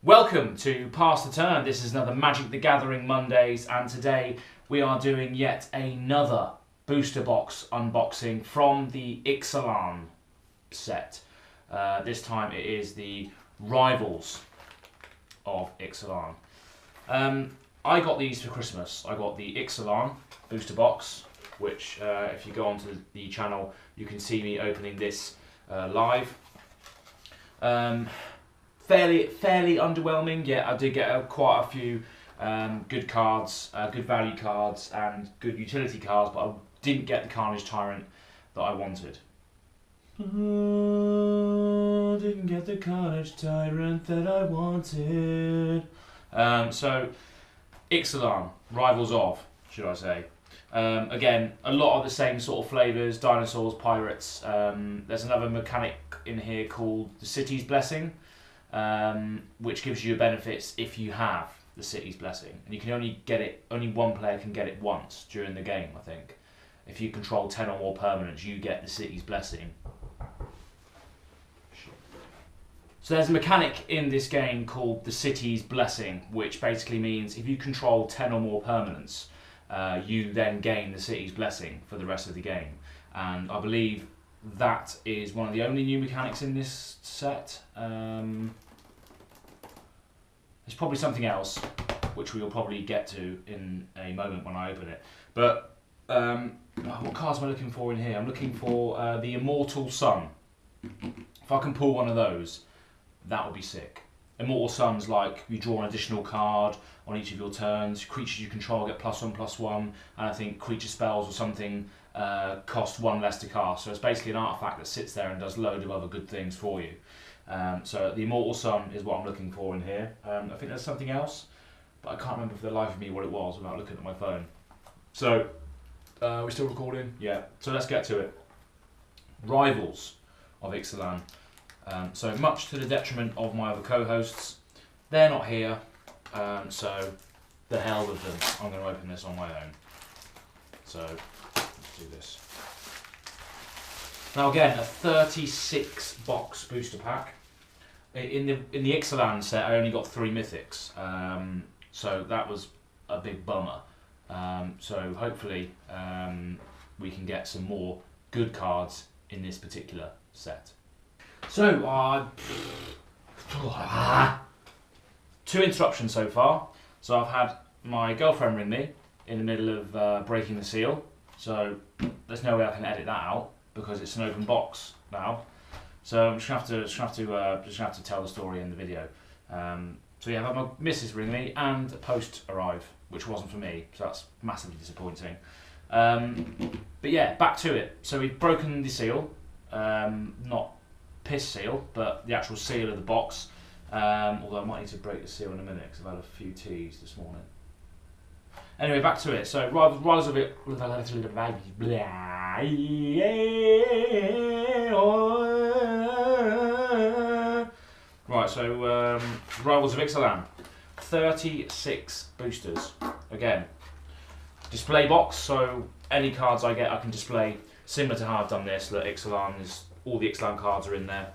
Welcome to Pass the Turn. This is another Magic the Gathering Mondays, and today we are doing yet another booster box unboxing from the Ixalan set. This time it is the Rivals of Ixalan. I got these for Christmas. I got the Ixalan booster box, which if you go onto the channel you can see me opening this live. Fairly underwhelming. Yeah, I did get quite a few good cards, good value cards and good utility cards, but I didn't get the Carnage Tyrant that I wanted. Didn't get the Carnage Tyrant that I wanted. So, Ixalan, Rivals of, should I say. Again, a lot of the same sort of flavours, dinosaurs, pirates. There's another mechanic in here called the City's Blessing, which gives you benefits if you have the City's Blessing. And you can only get it, only one player can get it once during the game, I think. If you control 10 or more permanents, you get the City's Blessing. So there's a mechanic in this game called the City's Blessing, which basically means if you control 10 or more permanents, you then gain the City's Blessing for the rest of the game. And I believe that is one of the only new mechanics in this set. There's probably something else, which we will probably get to in a moment when I open it. But what cards am I looking for in here? I'm looking for the Immortal Sun. If I can pull one of those, that would be sick. Immortal Sun's like you draw an additional card on each of your turns. Creatures you control get +1/+1, and I think creature spells or something cost 1 less to cast. So it's basically an artifact that sits there and does a load of other good things for you. So the Immortal Sun is what I'm looking for in here. I think there's something else, but I can't remember for the life of me what it was without looking at my phone. So, we're still recording? Yeah. So let's get to it. Rivals of Ixalan. So much to the detriment of my other co-hosts, they're not here, so the hell with them. I'm going to open this on my own. So let's do this. Now again, a 36 box booster pack. In the Ixalan set, I only got 3 mythics, so that was a big bummer. So hopefully we can get some more good cards in this particular set. So, 2 interruptions so far. So I've had my girlfriend ring me in the middle of breaking the seal. So there's no way I can edit that out because it's an open box now. So I'm just gonna have to tell the story in the video. So yeah, I've had my missus ring me and a post arrive, which wasn't for me. So that's massively disappointing. But yeah, back to it. So we've broken the seal. Not piss seal, but the actual seal of the box. Although I might need to break the seal in a minute because I've had a few teas this morning. Anyway, back to it. So Rivals of it. Right. So Rivals of Ixalan, 36 boosters. Again, display box. So any cards I get, I can display similar to how I've done this. That Ixalan is. All the Ixalan cards are in there.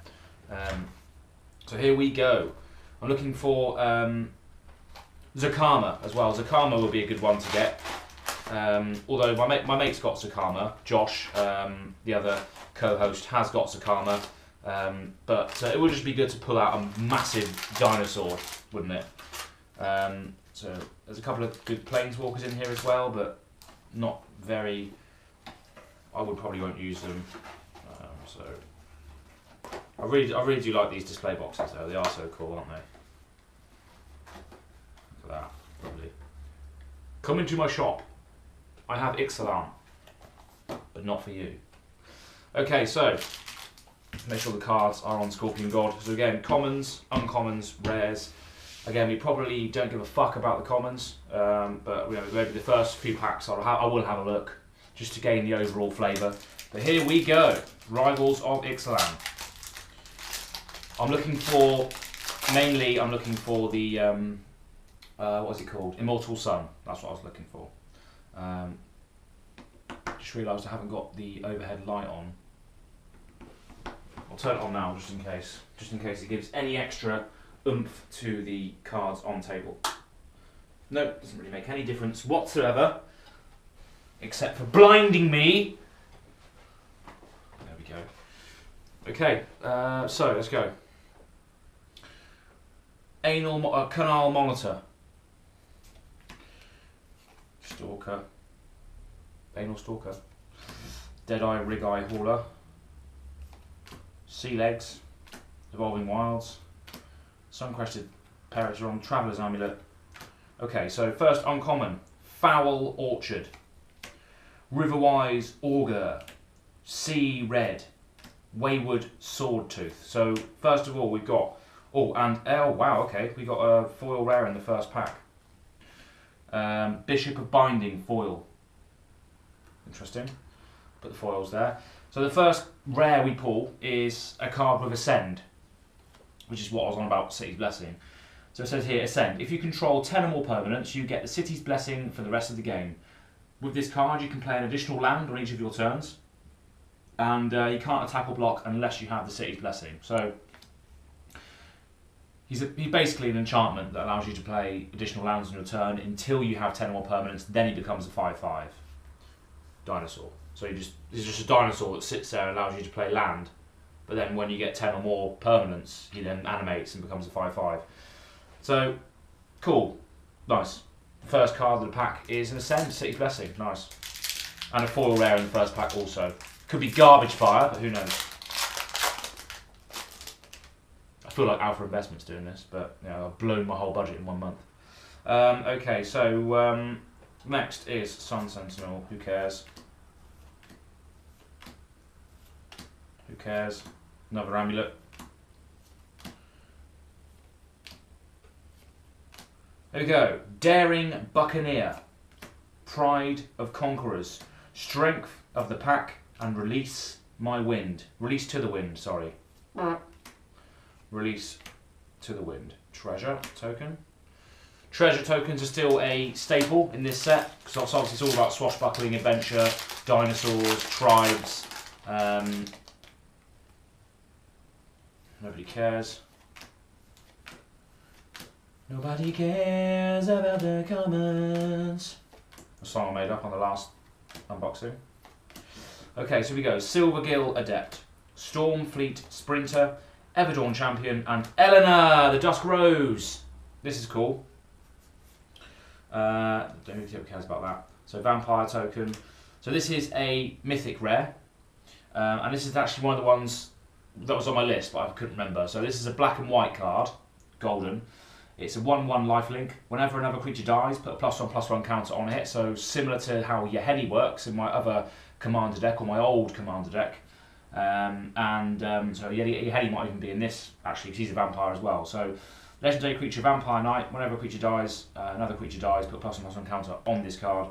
So here we go. I'm looking for Zakama as well. Zakama would be a good one to get. Although my mate's got Zakama, Josh, the other co-host, has got Zakama. But it would just be good to pull out a massive dinosaur, wouldn't it? So there's a couple of good planeswalkers in here as well, but not very. I probably won't use them. So I really do like these display boxes though. They are so cool, aren't they? Look at that, lovely. Come into my shop. I have Ixalan, but not for you. Okay, so make sure the cards are on Scorpion God. So again, commons, uncommons, rares. Again, we probably don't give a fuck about the commons, but you know, maybe the first few packs I will have a look just to gain the overall flavour. But here we go, Rivals of Ixalan. I'm looking for the, what is it called? Immortal Sun, that's what I was looking for. Just realised I haven't got the overhead light on. I'll turn it on now just in case it gives any extra oomph to the cards on table. No, doesn't really make any difference whatsoever, except for blinding me. There we go. Okay, so let's go. Canal Monitor. Stalker. Anal Stalker. Deadeye Rig-Eye Hauler. Sea Legs. Evolving Wilds. Sun-Crested Peritron. Traveller's Amulet. Okay, so first uncommon. Foul Orchard. Riverwise Augur. Sea Red. Wayward Swordtooth. So first of all we've got, oh wow, okay, we got a foil rare in the first pack. Bishop of Binding foil. Interesting. Put the foils there. So the first rare we pull is a card with Ascend, which is what I was on about City's Blessing. So it says here, Ascend. If you control 10 or more permanents, you get the City's Blessing for the rest of the game. With this card, you can play an additional land on each of your turns. And you can't attack or block unless you have the City's Blessing. So he's basically an enchantment that allows you to play additional lands on your turn until you have 10 or more permanents. Then he becomes a 5/5 dinosaur. So he's just a dinosaur that sits there and allows you to play land. But then when you get 10 or more permanents, he then animates and becomes a 5/5. So cool, nice. The first card of the pack is an Ascend, City's Blessing, nice. And a foil rare in the first pack also. Could be Garbage Fire, but who knows? I feel like Alpha Investments doing this, but you know, I've blown my whole budget in 1 month. Okay, so next is Sun Sentinel. Who cares? Who cares? Another amulet. There we go. Daring Buccaneer. Pride of Conquerors. Strength of the pack. And release my wind. Release to the wind, sorry. Release to the wind. Treasure token. Treasure tokens are still a staple in this set, because obviously it's all about swashbuckling, adventure, dinosaurs, tribes. Nobody cares. Nobody cares about the commons. A song I made up on the last unboxing. Okay, so we go. Silvergill Adept, Stormfleet Sprinter, Everdawn Champion, and Eleanor, the Dusk Rose. This is cool. Don't really think who cares about that. So Vampire token. So this is a mythic rare, and this is actually one of the ones that was on my list, but I couldn't remember. So this is a black and white card, golden. It's a 1/1 lifelink. Whenever another creature dies, put a +1/+1 counter on it. So similar to how your Yehedi works in my other commander deck, or my old commander deck. So Yehedi might even be in this, actually, because he's a vampire as well. So legendary creature, Vampire Knight. Whenever a creature dies, another creature dies, put a +1/+1 counter on this card.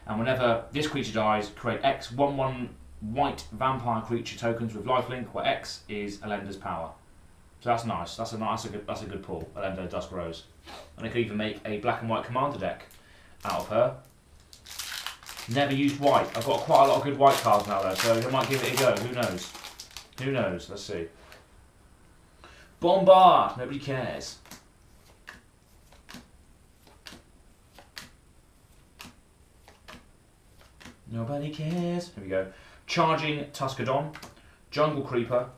And whenever this creature dies, create X 1/1 white vampire creature tokens with lifelink, where X is Elender's power. So that's nice. That's a good pull. Elender Dusk Rose, and I could even make a black and white commander deck out of her. Never used white. I've got quite a lot of good white cards now though, so I might give it a go. Who knows? Who knows? Let's see. Bombard. Nobody cares. Nobody cares. Here we go. Charging Tuscadon, Jungle Creeper,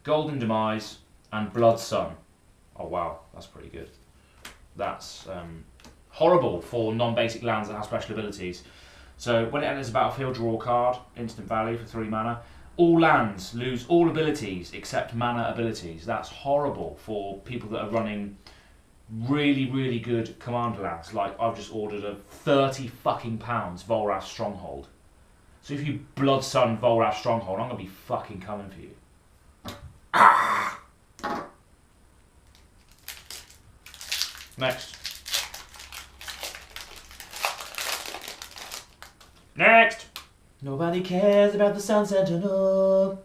Golden Demise, and Blood Sun. Oh wow, that's pretty good. That's horrible for non-basic lands that have special abilities. So when it enters the battlefield, draw a card, instant value for 3 mana. All lands lose all abilities except mana abilities. That's horrible for people that are running really, really good commander lands. Like I've just ordered a £30 fucking Volrath Stronghold. So if you Blood Sun Volrath Stronghold, I'm gonna be fucking coming for you. Ah! Next. Next! Nobody cares about the Sun Sentinel.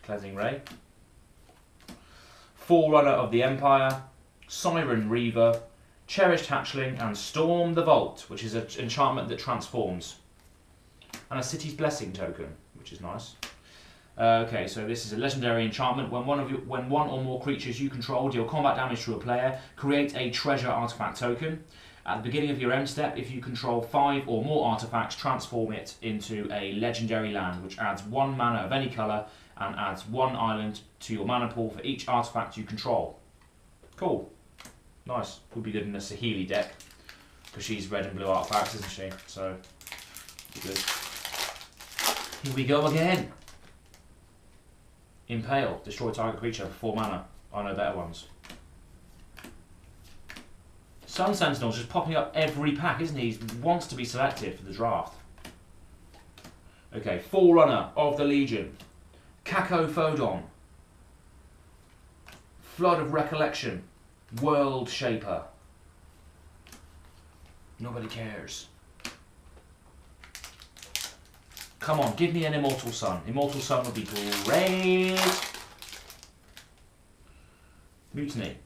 Cleansing Ray. Forerunner of the Empire. Siren Reaver. Cherished Hatchling. And Storm the Vault, which is an enchantment that transforms. And a City's Blessing token, which which is nice. Okay, so this is a legendary enchantment. When one or more creatures you control deal combat damage to a player, create a treasure artifact token. At the beginning of your end step, if you control 5 or more artifacts, transform it into a legendary land, which adds 1 mana of any colour and adds 1 island to your mana pool for each artifact you control. Cool. Nice. Would be good in a Saheeli deck, because she's red and blue artifacts, isn't she? So, good. Here we go again. Impale. Destroy target creature for 4 mana. I know better ones. Sun Sentinel's just popping up every pack, isn't he? He wants to be selected for the draft. Okay, Forerunner of the Legion. Cacophodon. Flood of Recollection. World Shaper. Nobody cares. Come on, give me an Immortal Sun. Immortal Sun would be great. Mutiny.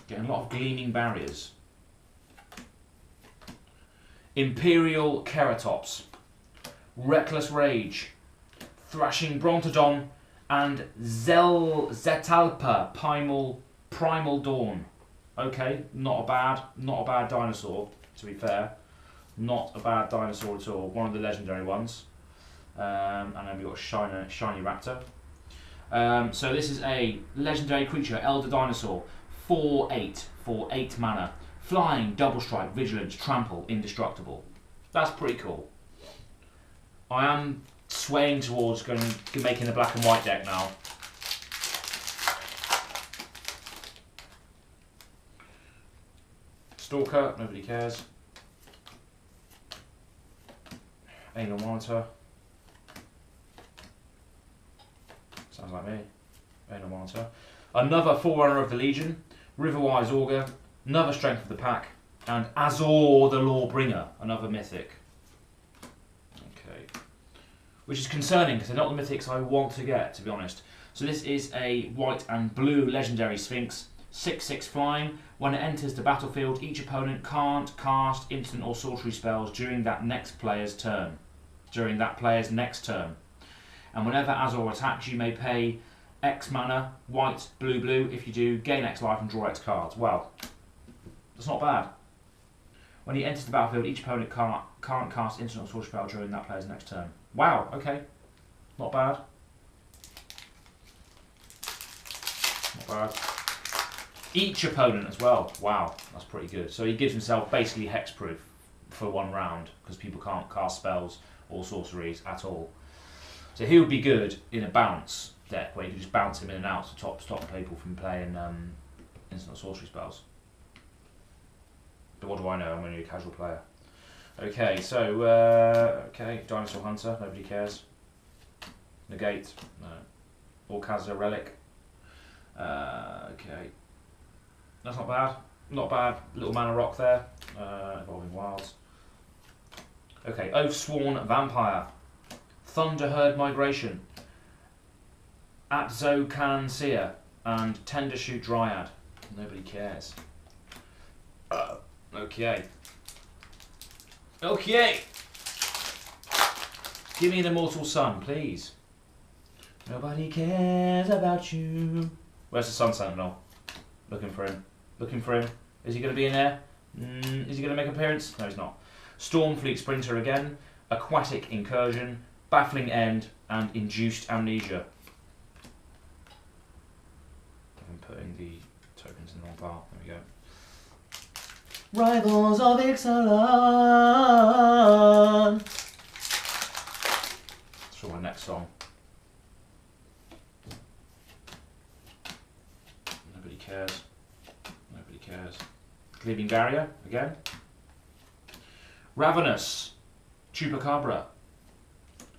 Getting a lot of Gleaming Barriers. Imperial Keratops. Reckless Rage. Thrashing Brontodon. And Zetalpa Primal Dawn. Okay, not a bad dinosaur, to be fair. Not a bad dinosaur at all. One of the legendary ones. And then we've got Shiny Raptor. So this is a legendary creature, Elder Dinosaur. 4/8 for 8 mana. Flying, double strike, vigilance, trample, indestructible. That's pretty cool. I am swaying towards making a black and white deck now. Stalker, nobody cares. Anal Monitor. Sounds like me. Anal Monitor. Another Forerunner of the Legion. Riverwise Augur. Another Strength of the Pack. And Azor the Lawbringer. Another Mythic. Okay. Which is concerning because they're not the Mythics I want to get, to be honest. So this is a white and blue legendary Sphinx. 6/6 flying. When it enters the battlefield, each opponent can't cast instant or sorcery spells during that player's next turn. And whenever Azor attacks, you may pay X mana, white, blue, blue. If you do, gain X life and draw X cards. Well, that's not bad. When he enters the battlefield, each opponent can't cast instant or sorcery spell during that player's next turn. Wow, okay. Not bad. Not bad. Each opponent as well. Wow, that's pretty good. So he gives himself basically hexproof for 1 round because people can't cast spells or sorceries at all. So he would be good in a bounce deck where you can just bounce him in and out to stop people from playing instant or sorcery spells. But what do I know? I'm only a casual player. Okay, so okay, Dinosaur Hunter. Nobody cares. Negate. No. Orcazza Relic. Okay. That's not bad. Not bad. Little mana rock there. Evolving Wilds. Okay, Oathsworn Vampire. Thunderherd Migration. Atzocan Seer. And Tendershoot Dryad. Nobody cares. Okay. Okay! Give me an Immortal Sun, please. Nobody cares about you. Where's the Sun Sentinel? Looking for him. Looking for him. Is he going to be in there? Is he going to make an appearance? No, he's not. Stormfleet Sprinter again. Aquatic Incursion. Baffling End. And Induced Amnesia. I'm putting the tokens in the wrong pile. There we go. Rivals of Ixalan. That's for my next song. Nobody cares. Nobody cares. Gleaming Barrier again. Ravenous. Chupacabra.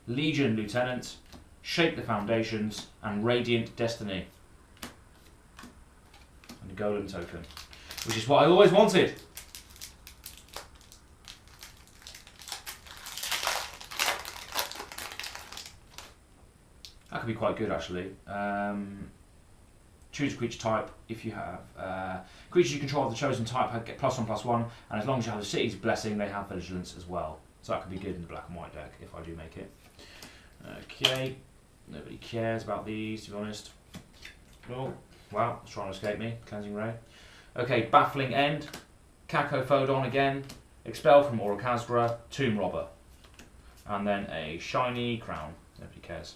Legion Lieutenant. Shake the Foundations. And Radiant Destiny. And a golden token. Which is what I always wanted. That could be quite good actually. Choose a creature type. If you have creatures you control of the chosen type get +1/+1, and as long as you have the city's blessing, they have vigilance as well. So that could be good in the black and white deck if I do make it. Okay, nobody cares about these, to be honest. Oh, wow, it's trying to escape me. Cleansing Ray. Okay, Baffling End, Cacophodon again, Expel from Orocasdra, Tomb Robber, and then a shiny crown. Nobody cares.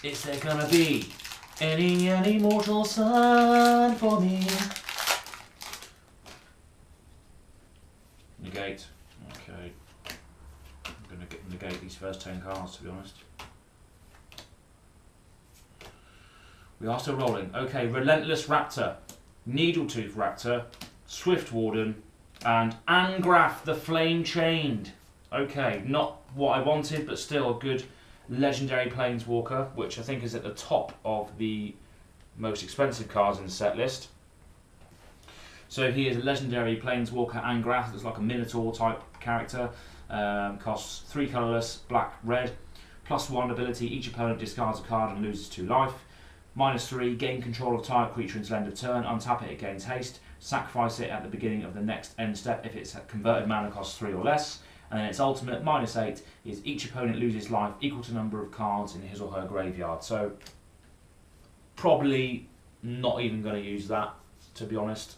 Is there gonna be any Immortal Sun for me? Negate. Okay. I'm gonna negate these first 10 cards, to be honest. We are still rolling. Okay, Relentless Raptor, Needletooth Raptor, Swift Warden, and Angrath the Flame Chained. Okay, not what I wanted, but still a good legendary Planeswalker, which I think is at the top of the most expensive cards in the set list. So he is a legendary Planeswalker Angrath. It's like a Minotaur type character. Costs 3 colourless, black, red. +1 ability, each opponent discards a card and loses 2 life. -3, gain control of target creature until end of turn, untap it, it gains haste, sacrifice it at the beginning of the next end step if its converted mana costs 3 or less, and then its ultimate, -8, is each opponent loses life equal to number of cards in his or her graveyard. So, probably not even going to use that, to be honest.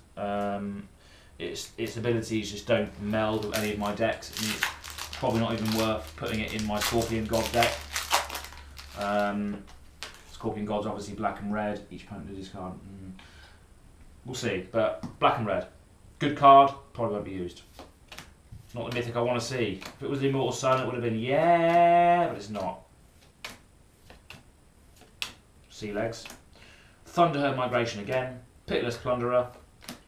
Its abilities just don't meld with any of my decks. I mean, it's probably not even worth putting it in my Scorpion God deck. Scorpion God's obviously black and red. Each opponent loses card. We'll see, but black and red. Good card, probably won't be used. Not the mythic I want to see. If it was the Immortal Sun, it would have been yeah, but it's not. Sea Legs. Thunderherd Migration again. Pitiless Plunderer.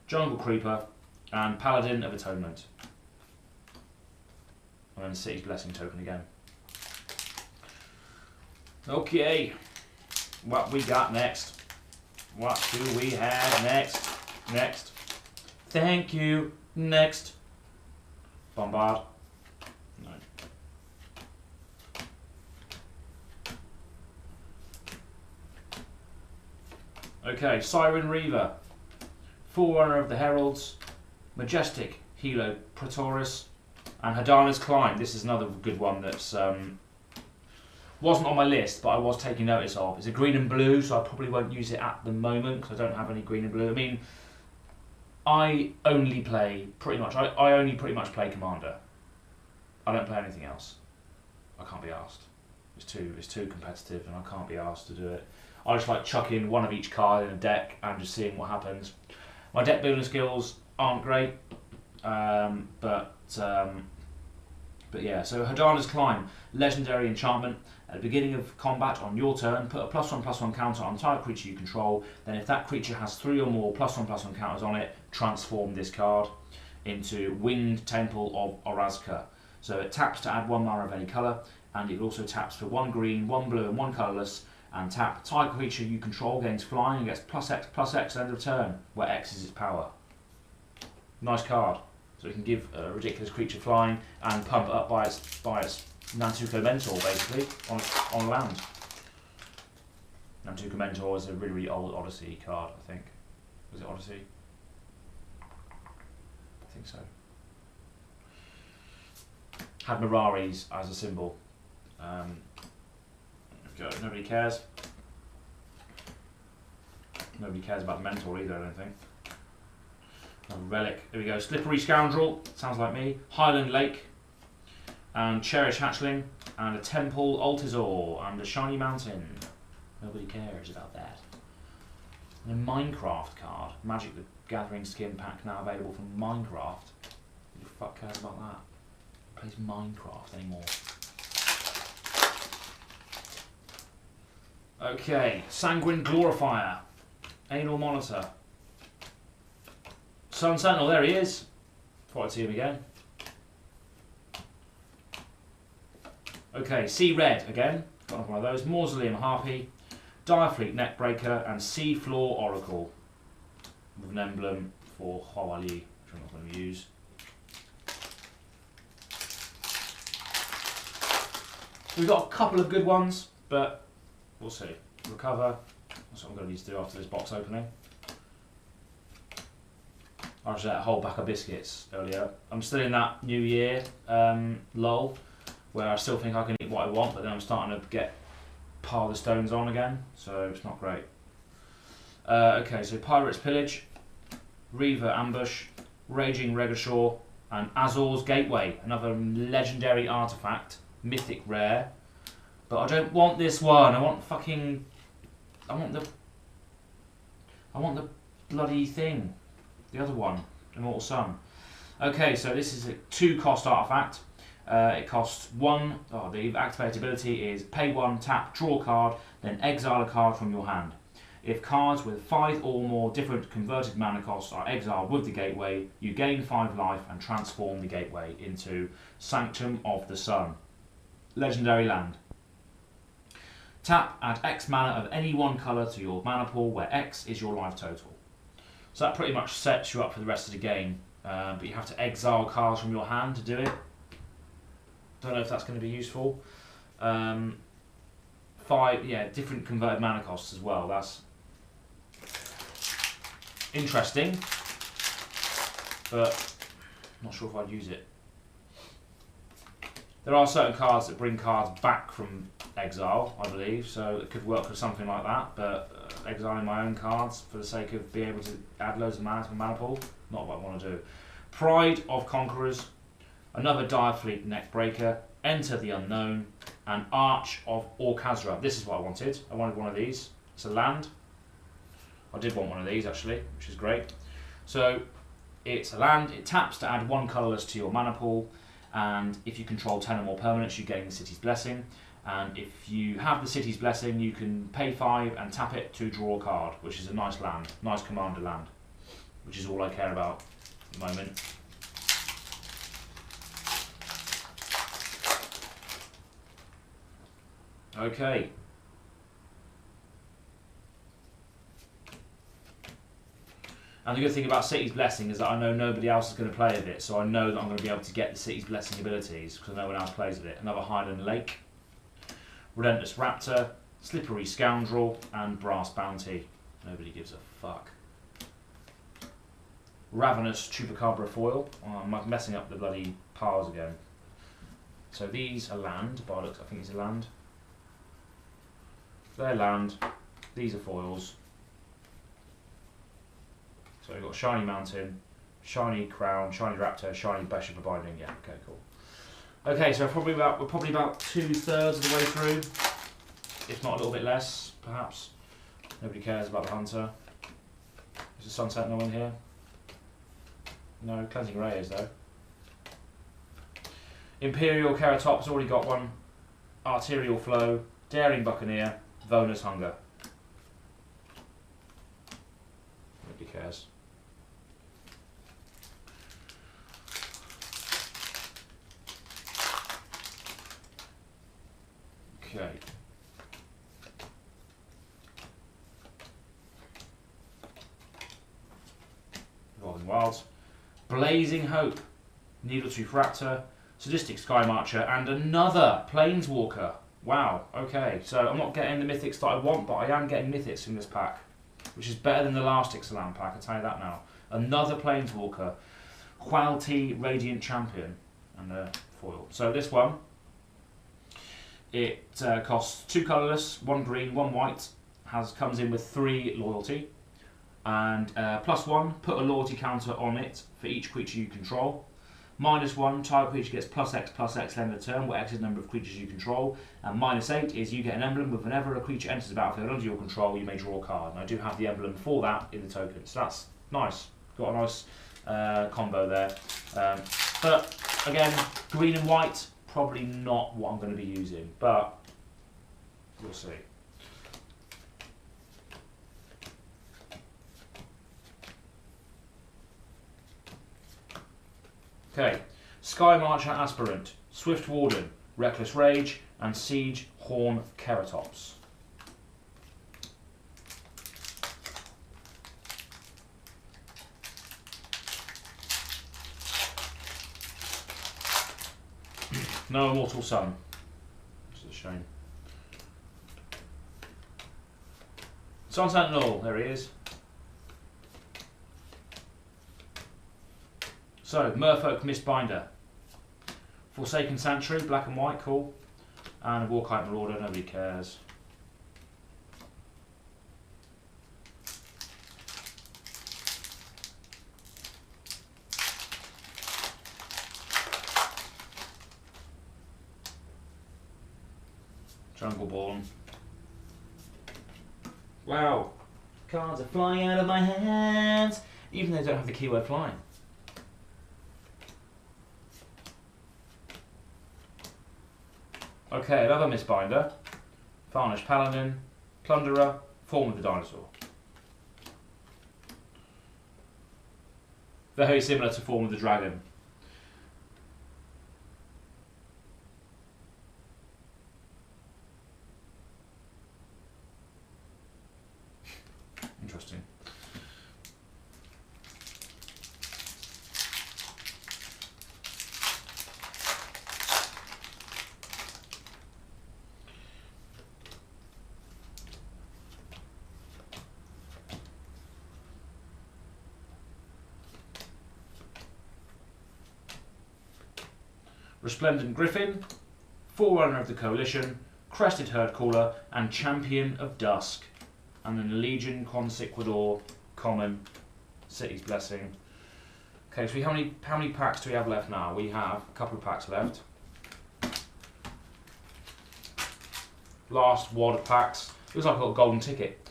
Jungle Creeper. And Paladin of Atonement. And then City's Blessing token again. Okay. What we got next? What do we have next? Next. Thank you. Next. Bombard. No. Okay, Siren Reaver. Forerunner of the Heralds. Majestic Helo Praetorus. And Hadana's Climb. This is another good one that's wasn't on my list, but I was taking notice of. It's a green and blue, so I probably won't use it at the moment because I don't have any green and blue. I mean, I only play pretty much. I only pretty much play Commander. I don't play anything else. I can't be asked. It's too competitive, and I can't be asked to do it. I just like chucking one of each card in a deck and just seeing what happens. My deck building skills aren't great, but yeah. So Hadana's Climb, legendary enchantment. At the beginning of combat on your turn, put a +1/+1 counter on the target creature you control. Then if that creature has 3 or more +1/+1 counters on it, transform this card into Winged Temple of Orazca. So it taps to add 1 mana of any colour, and it also taps for 1 green, 1 blue and 1 colourless, and tap target creature you control gains flying and gets +X/+X at end of turn, where X is its power. Nice card. So it can give a ridiculous creature flying and pump it up by its Nantuko Mentor, basically, on land. Nantuko Mentor is a really, really old Odyssey card, I think. Was it Odyssey? I think so. Had Miraris as a symbol. Nobody cares. Nobody cares about the Mentor either, I don't think. A relic. There we go. Slippery Scoundrel. Sounds like me. Highland Lake. And Cherish Hatchling. And a Temple Altizor. And a Shiny Mountain. Nobody cares about that. And a Minecraft card. Magic the Gathering Skin Pack now available from Minecraft. Who the fuck cares about that? Who plays Minecraft anymore? Okay. Sanguine Glorifier. Anal Monitor. Sun Sentinel, there he is. Thought I'd see him again. Okay, Sea Red again. Got one of those. Mausoleum Harpy, Direfleet Neckbreaker, and Seafloor Oracle. With an emblem for Hawali, which I'm not going to use. We've got a couple of good ones, but we'll see. Recover. That's what I'm going to need to do after this box opening. I was at a whole pack of biscuits earlier. I'm still in that New Year lull, where I still think I can eat what I want, but then I'm starting to get pile the stones on again, so it's not great. Okay, so Pirate's Pillage, Reaver Ambush, Raging Regashore, and Azor's Gateway, another legendary artifact, mythic rare. But I don't want this one. I want the bloody thing. The other one, Immortal Sun. Okay, so this is a 2-cost artifact. It costs 1. The activated ability is pay 1, tap, draw a card, then exile a card from your hand. If cards with 5 or more different converted mana costs are exiled with the gateway, you gain 5 life and transform the gateway into Sanctum of the Sun. Legendary land. Tap, add X mana of any one colour to your mana pool, where X is your life total. So that pretty much sets you up for the rest of the game, but you have to exile cards from your hand to do it. Don't know if that's going to be useful. 5, different converted mana costs as well. That's interesting, but I'm not sure if I'd use it. There are certain cards that bring cards back from exile, I believe, so it could work with something like that, but exiling my own cards for the sake of being able to add loads of mana to my mana pool, not what I want to do. Pride of Conquerors, another Direfleet Neckbreaker, Enter the Unknown, and Arch of Orkazra. This is what I wanted. I wanted one of these. It's a land. I did want one of these actually, which is great. So it's a land. It taps to add 1 colourless to your mana pool, and if you control 10 or more permanents, you gain the City's Blessing. And if you have the City's Blessing, you can pay 5 and tap it to draw a card, which is a nice land, nice commander land, which is all I care about at the moment. Okay. And the good thing about City's Blessing is that I know nobody else is going to play with it, so I know that I'm going to be able to get the City's Blessing abilities because no one else plays with it. Another Highland Lake, Relentless Raptor, Slippery Scoundrel, and Brass Bounty. Nobody gives a fuck. Ravenous Chupacabra Foil. Oh, I'm messing up the bloody piles again. So these are land, by looks, I think these are land. They're land. These are foils. So we've got Shiny Mountain, Shiny Crown, Shiny Raptor, Shiny Bishop of Binding. Yeah, okay, cool. Okay, so we're probably about 2/3 of the way through, if not a little bit less, perhaps. Nobody cares about the Hunter. Is the Sun Sentinel in here? No, Cleansing Ray is though. Imperial Keratops, already got one. Arterial Flow, Daring Buccaneer, Vonus Hunger. Nobody cares. Okay. Rolling Wilds. Blazing Hope, Needletooth Raptor, Sadistic Sky Marcher, and another Planeswalker. Wow, okay, so I'm not getting the mythics that I want, but I am getting mythics in this pack, which is better than the last Ixalan pack, I'll tell you that now. Another Planeswalker, Hualti Radiant Champion, and a foil. So this one, it costs 2 colourless, 1 green, 1 white, comes in with 3 loyalty, and +1, put a loyalty counter on it for each creature you control. -1, target creature gets +X end of turn, where X is the number of creatures you control. And -8 is you get an emblem with whenever a creature enters the battlefield under your control, you may draw a card. And I do have the emblem for that in the token, so that's nice. Got a nice combo there. But again, green and white, probably not what I'm going to be using, but we'll see. Okay, Sky Marcher Aspirant, Swift Warden, Reckless Rage, and Siege Horn Keratops. No Immortal Sun, which is a shame. Sun Sentinel, there he is. So, Merfolk Mistbinder. Forsaken Sanctuary, black and white, cool. And a Warkite Marauder, nobody cares. Jungleborn. Wow, cards are flying out of my hands, even though they don't have the keyword flying. Okay, another Mistbinder. Varnished Paladin, Plunderer, Form of the Dinosaur. Very similar to Form of the Dragon. Interesting. Resplendent Griffin, Forerunner of the Coalition, Crested Herdcaller, and Champion of Dusk. And then Legion, Consiquador, Common, City's Blessing. Okay, so how many packs do we have left now? We have a couple of packs left. Last wad of packs. Looks like I've got a golden ticket.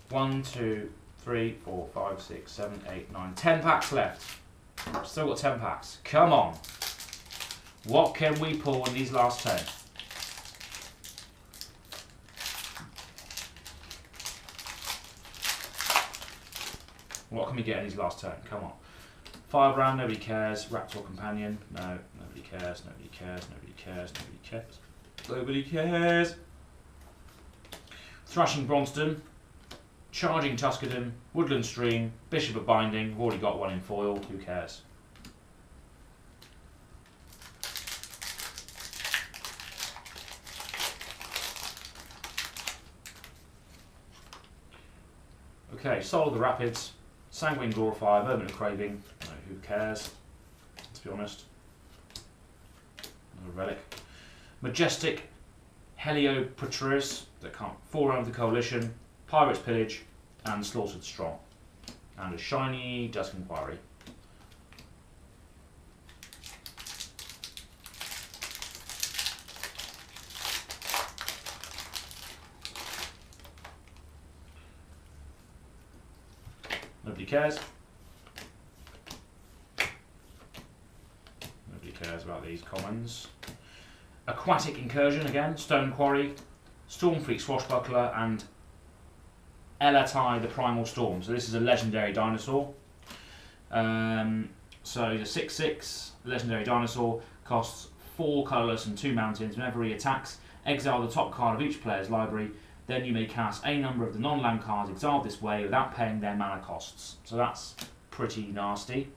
1, 2, 3, 4, 5, 6, 7, 8, 9, 10 packs left. Still got 10 packs. Come on. What can we pull in these last 10? What can we get in these last 10? Come on. 5 round, nobody cares. Raptor Companion, no, nobody cares, nobody cares, nobody cares, nobody cares. Nobody cares. Thrashing Bronston, Charging Tuscaden, Woodland Stream, Bishop of Binding. We've already got one in foil, who cares? Okay, Soul of the Rapids, Sanguine Glorifier, Moment of Craving, no, who cares, let's be honest. Another relic. Majestic Heliopatrus, that can't. Forerunner of the Coalition, Pirates Pillage, and Slaughtered Strong. And a shiny Dusk Inquiry. Nobody cares. Nobody cares about these commons. Aquatic Incursion again, Stone Quarry, Stormfreak Swashbuckler, and Elatai the Primal Storm. So this is a legendary dinosaur. So he's a 6/6 legendary dinosaur, costs 4 colourless and 2 mountains. Whenever he attacks, exile the top card of each player's library. Then you may cast a number of the non-land cards exiled this way without paying their mana costs. So that's pretty nasty.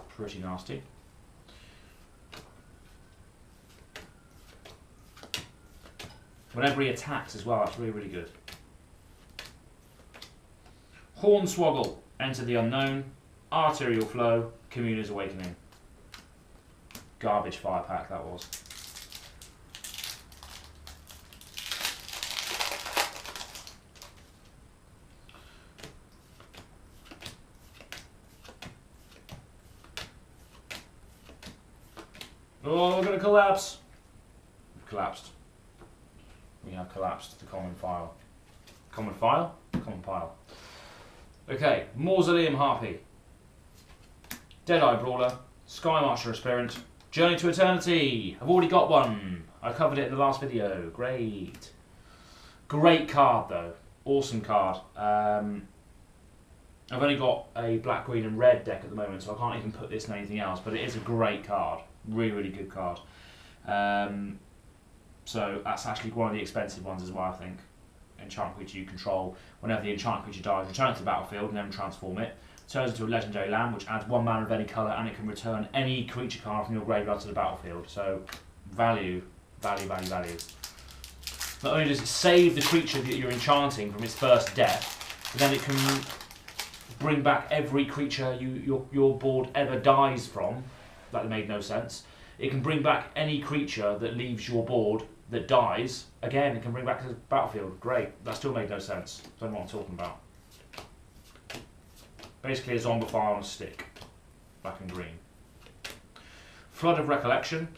Pretty nasty. Whenever he attacks as well, that's really, really good. Hornswoggle, Enter the Unknown, Arterial Flow, Communer's Awakening. Garbage fire pack that was. Oh, we're going to collapse. We've collapsed. We have collapsed the common file. Common file? Common pile. Okay, Mausoleum Harpy. Deadeye Brawler, Sky Marcher Aspirant, Journey to Eternity. I've already got one. I covered it in the last video. Great. Great card though. Awesome card. I've only got a black, green and red deck at the moment, so I can't even put this in anything else, but it is a great card. Really, really good card. So that's actually one of the expensive ones as well, I think. Enchant creature you control. Whenever the enchant creature dies, return it to the battlefield and then transform it. Turns into a legendary land, which adds 1 mana of any colour, and it can return any creature card from your graveyard to the battlefield. So, value, value, value, value. Not only does it save the creature that you're enchanting from its first death, but then it can bring back every creature your board ever dies from. That made no sense. It can bring back any creature that leaves your board that dies. Again, it can bring back to the battlefield. Great. That still made no sense. Don't know what I'm talking about. Basically a Zombifier on a stick. Black and green. Flood of Recollection,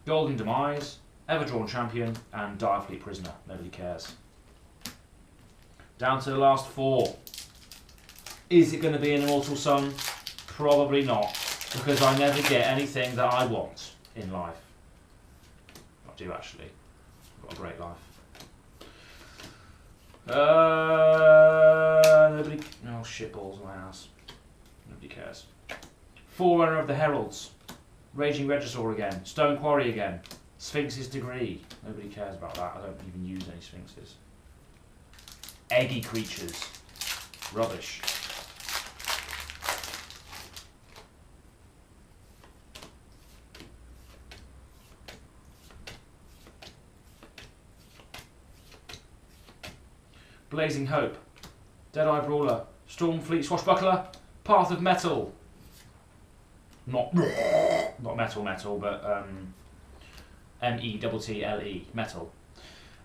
Golden Demise, Everdrawn Champion, and Direfleet Prisoner. Nobody cares. Down to the last 4. Is it going to be an Immortal Sun? Probably not, because I never get anything that I want in life. I do actually. I've got a great life. Nobody. Oh, shitballs in my house. Nobody cares. Forerunner of the Heralds. Raging Regisaur again. Stone Quarry again. Sphinx's Degree. Nobody cares about that. I don't even use any Sphinxes. Eggy creatures. Rubbish. Blazing Hope. Deadeye Brawler. Stormfleet Swashbuckler. Path of Metal. Not metal, but METTLE, metal.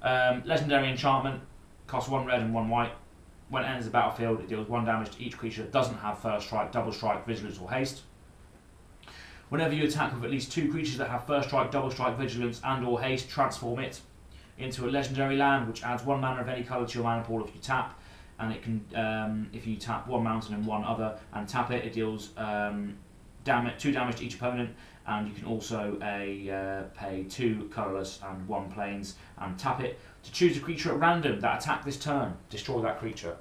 Legendary enchantment, costs 1 red and 1 white. When it enters the battlefield, it deals 1 damage to each creature that doesn't have first strike, double strike, vigilance, or haste. Whenever you attack with at least 2 creatures that have first strike, double strike, vigilance, and or haste, transform it into a legendary land, which adds 1 mana of any colour to your mana pool if you tap. And it can, if you tap 1 mountain and 1 other and tap it, it deals 2 damage to each opponent, and you can also pay 2 colourless and 1 plains and tap it to choose a creature at random that attack this turn. Destroy that creature.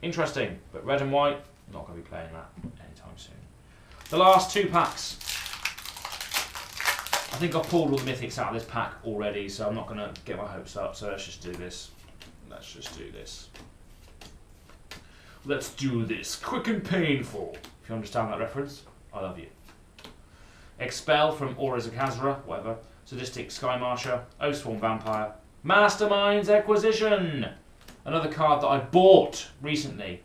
Interesting, but red and white, not going to be playing that anytime soon. The last 2 packs. I think I've pulled all the mythics out of this pack already, so I'm not going to get my hopes up, so let's just do this. Let's just do this. Let's do this. Quick and painful. If you understand that reference, I love you. Expel from Auras of Khazra, whatever. Sadistic Sky Marsher, Oathsworn Vampire, Mastermind's Acquisition! Another card that I bought recently.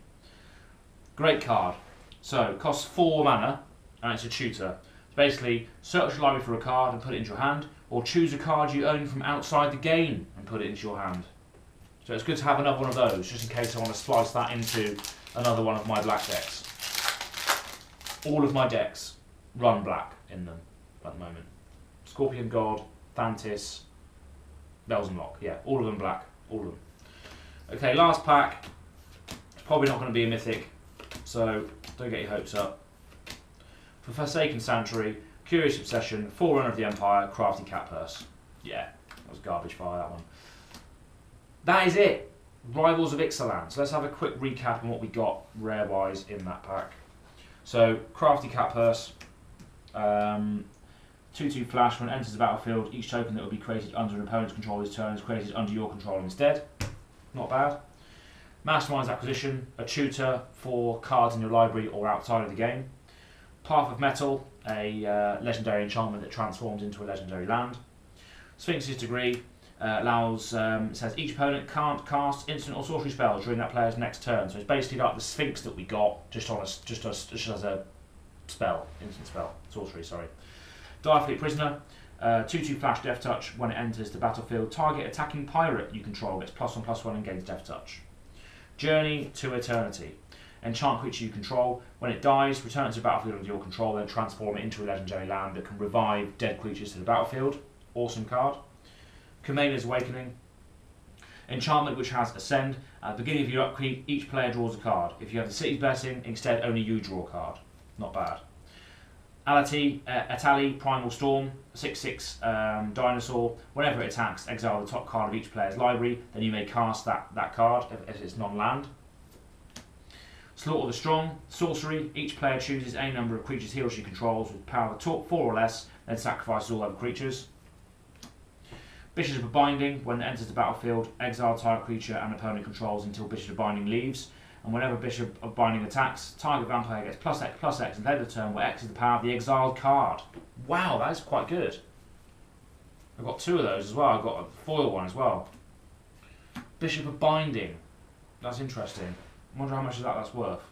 Great card. So, costs 4 mana, and it's a tutor. Basically, search your library for a card and put it into your hand, or choose a card you own from outside the game and put it into your hand. So it's good to have another one of those, just in case I want to splice that into another one of my black decks. All of my decks run black in them at the moment. Scorpion God, Thantis, Bells and Lock. Yeah, all of them black. All of them. Okay, last pack. It's probably not going to be a mythic, so don't get your hopes up. For Forsaken Sanctuary, Curious Obsession, Forerunner of the Empire, Crafty Cat Purse. Yeah, that was garbage fire, that one. That is it. Rivals of Ixalan. So let's have a quick recap on what we got rare-wise in that pack. So, Crafty Cat Purse, 2/2 flash. When it enters the battlefield, each token that will be created under an opponent's control this turn is created under your control instead. Not bad. Mastermind's Acquisition, a tutor for cards in your library or outside of the game. Path of Metal, a legendary enchantment that transforms into a legendary land. Sphinx's Degree allows, it says each opponent can't cast instant or sorcery spells during that player's next turn. So it's basically like the Sphinx that we got, just as a spell, instant spell, sorcery, sorry. Direfleet Prisoner, 2/2 flash Death Touch. When it enters the battlefield, target attacking pirate you control gets +1/+1 and gains Death Touch. Journey to Eternity. Enchant creature you control. When it dies, return it to the battlefield under your control, then transform it into a legendary land that can revive dead creatures to the battlefield. Awesome card. Kumena's Awakening. Enchantment which has Ascend. At the beginning of your upkeep, each player draws a card. If you have the City's Blessing, instead only you draw a card. Not bad. Atali, Primal Storm, 6/6 dinosaur. Whenever it attacks, exile the top card of each player's library. Then you may cast that card if it's non-land. Slaughter the Strong, sorcery. Each player chooses any number of creatures he or she controls with power of 4 or less, then sacrifices all other creatures. Bishop of Binding. When it enters the battlefield, exile target creature and opponent controls until Bishop of Binding leaves. And whenever Bishop of Binding attacks, target vampire gets +X/+X until the end of the turn, where X is the power of the exiled card. Wow, that is quite good. I've got 2 of those as well. I've got a foil one as well. Bishop of Binding. That's interesting. I wonder how much of that's worth.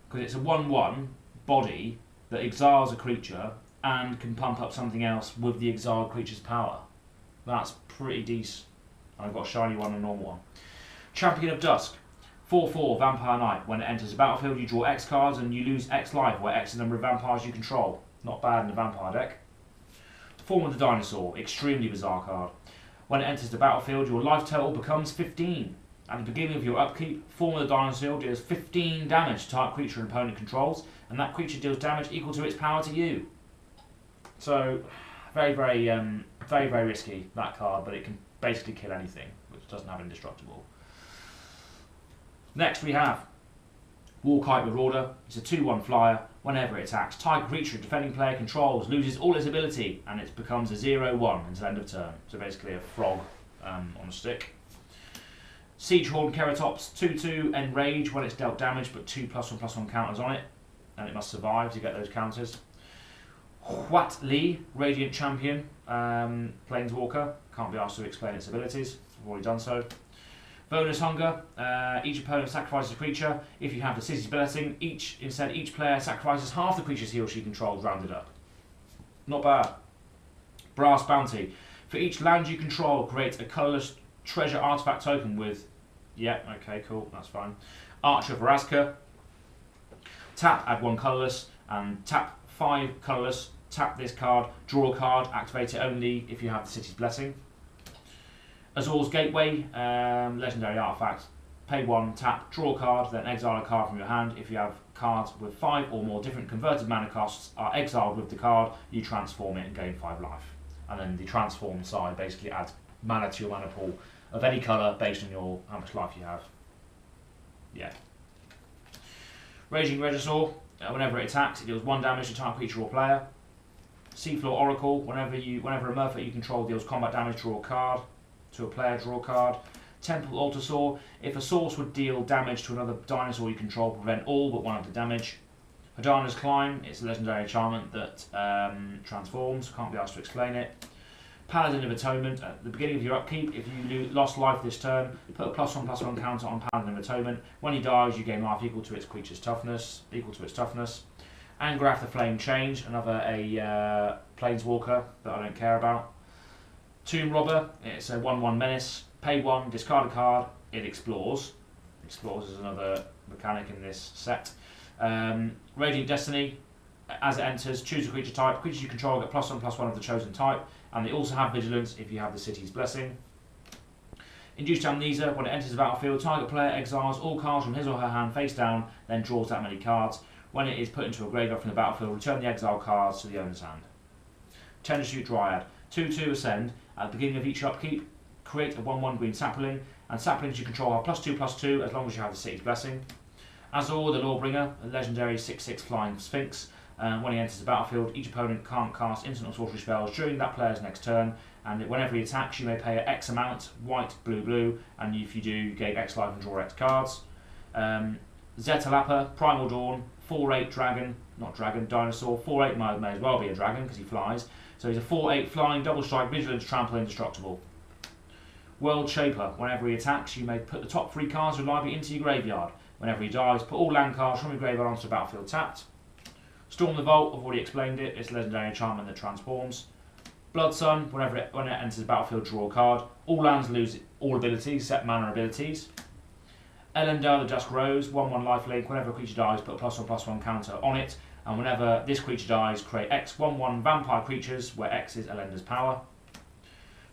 Because it's a 1/1 body that exiles a creature and can pump up something else with the exiled creature's power. That's pretty decent. I've got a shiny one and a normal one. Champion of Dusk. 4/4 Vampire Knight. When it enters the battlefield, you draw X cards and you lose X life, where X is the number of vampires you control. Not bad in the vampire deck. Form of the Dinosaur. Extremely bizarre card. When it enters the battlefield, your life total becomes 15. At the beginning of your upkeep, Form of the Dinosaur deals 15 damage to target creature an opponent controls, and that creature deals damage equal to its power to you. So, very, very risky, that card, but it can basically kill anything, which doesn't have indestructible. Next we have Warkite Marauder. It's a 2/1 flyer. Whenever it attacks, target creature a defending player controls loses all its ability, and it becomes a 0/1 until end of turn. So basically a frog on a stick. Siegehorn Keratops. 2/2 Enrage. When it's dealt damage, but 2+1/+1 counters on it, and it must survive to get those counters. Huat Li, Radiant Champion, Planeswalker. Can't be asked to explain its abilities. I've already done so. Bonus Hunger. Each opponent sacrifices a creature. If you have the City's Blessing, each player sacrifices half the creatures he or she controls, rounded up. Not bad. Brass Bounty. For each land you control, create a colourless treasure artifact token with... Yeah, okay, cool, that's fine. Archer of Vraska. Tap, add 1 colourless, and tap 5 colourless. Tap this card, draw a card, activate it only if you have the City's Blessing. Azor's Gateway, legendary artifact. Pay 1, tap, draw a card, then exile a card from your hand. If you have cards with 5 or more different converted mana costs are exiled with the card, you transform it and gain 5 life. And then the transform side basically adds mana to your mana pool of any colour based on how much life you have. Yeah. Raging Regisaur. Whenever it attacks, it deals 1 damage to target creature or player. Seafloor Oracle. Whenever a Merfolk you control deals combat damage, draw a card. To a player, draw a card. Temple Altarsaur. If a source would deal damage to another dinosaur you control, prevent all but 1 of the damage. Hadana's Climb. It's a legendary enchantment that transforms. Can't be asked to explain it. Paladin of Atonement. At the beginning of your upkeep, if you lost life this turn, put a +1/+1 counter on Paladin of Atonement. When he dies, you gain life equal to its creature's toughness. Angrath the Flame Change. Another Planeswalker that I don't care about. Tomb Robber, it's a 1/1 menace. Pay 1, discard a card, it explores. Explores is another mechanic in this set. Radiant Destiny, as it enters, choose a creature type. Creatures you control get +1/+1 of the chosen type, and they also have Vigilance if you have the City's Blessing. Induced Amnesia, when it enters the battlefield, target player exiles all cards from his or her hand face down, then draws that many cards. When it is put into a graveyard from the battlefield, return the exile cards to the owner's hand. Tendershoot Dryad, 2/2 Ascend. At the beginning of each upkeep, create a 1/1 green sapling, and saplings you control have +2/+2 as long as you have the City's Blessing. Azor the Lawbringer, a legendary 6/6 flying Sphinx. When he enters the battlefield, each opponent can't cast instant or sorcery spells during that player's next turn, and whenever he attacks, you may pay X amount, white, blue, blue, and if you do, you gain X life and draw X cards. Zetalapa, Primal Dawn, 4/8 dragon, not dragon, dinosaur. 4/8 may as well be a dragon because he flies. So he's a 4/8 flying, double strike, vigilance, trample, indestructible. World Shaper. Whenever he attacks, you may put the top 3 cards of your library into your graveyard. Whenever he dies, put all land cards from your graveyard onto the battlefield tapped. Storm the Vault. I've already explained it. It's a legendary enchantment that transforms. Blood Sun. when it enters the battlefield, draw a card. All lands lose all abilities, set mana abilities. Elendar the Dusk Rose. 1/1 lifelink. Whenever a creature dies, put a +1/+1 counter on it. And whenever this creature dies, create X 1/1 vampire creatures, where X is Elendar's power.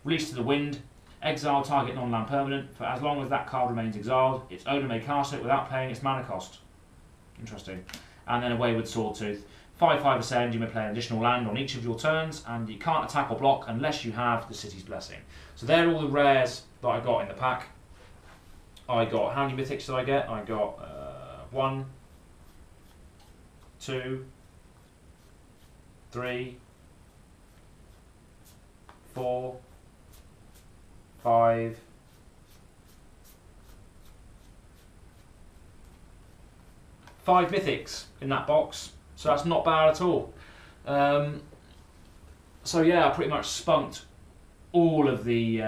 Release to the Wind. Exile target non-land permanent. For as long as that card remains exiled, its owner may cast it without paying its mana cost. Interesting. And then a Wayward Sawtooth. 5/5 Ascend. You may play an additional land on each of your turns, and you can't attack or block unless you have the City's Blessing. So they're all the rares that I got in the pack. I got, how many mythics did I get? I got 1, 2, 3, 4, 5, 5 mythics in that box, so that's not bad at all. So yeah, I pretty much spunked all of the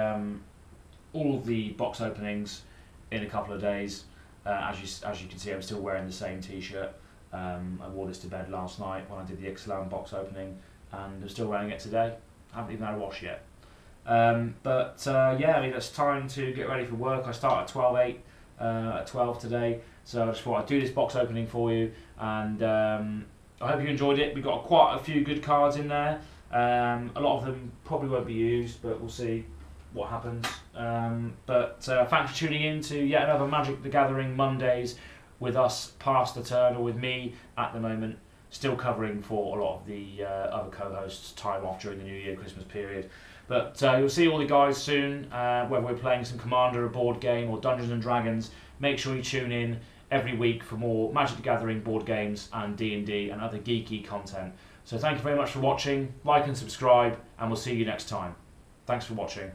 all of the box openings in a couple of days. As you can see, I'm still wearing the same t-shirt. I wore this to bed last night when I did the Ixalan box opening, and I'm still wearing it today. I haven't even had a wash yet. Yeah, I mean, it's time to get ready for work. I start at 12:08 at 12 today, so I just thought I'd do this box opening for you, and I hope you enjoyed it. We've got quite a few good cards in there. A lot of them probably won't be used, but we'll see what happens. Thanks for tuning in to yet another Magic the Gathering Mondays with us past the turn, or with me at the moment, still covering for a lot of the other co-hosts' time off during the New Year, Christmas period. But you'll see all the guys soon, whether we're playing some Commander, a board game, or Dungeons and Dragons. Make sure you tune in every week for more Magic the Gathering board games and D&D and other geeky content. So thank you very much for watching. Like and subscribe, and we'll see you next time. Thanks for watching.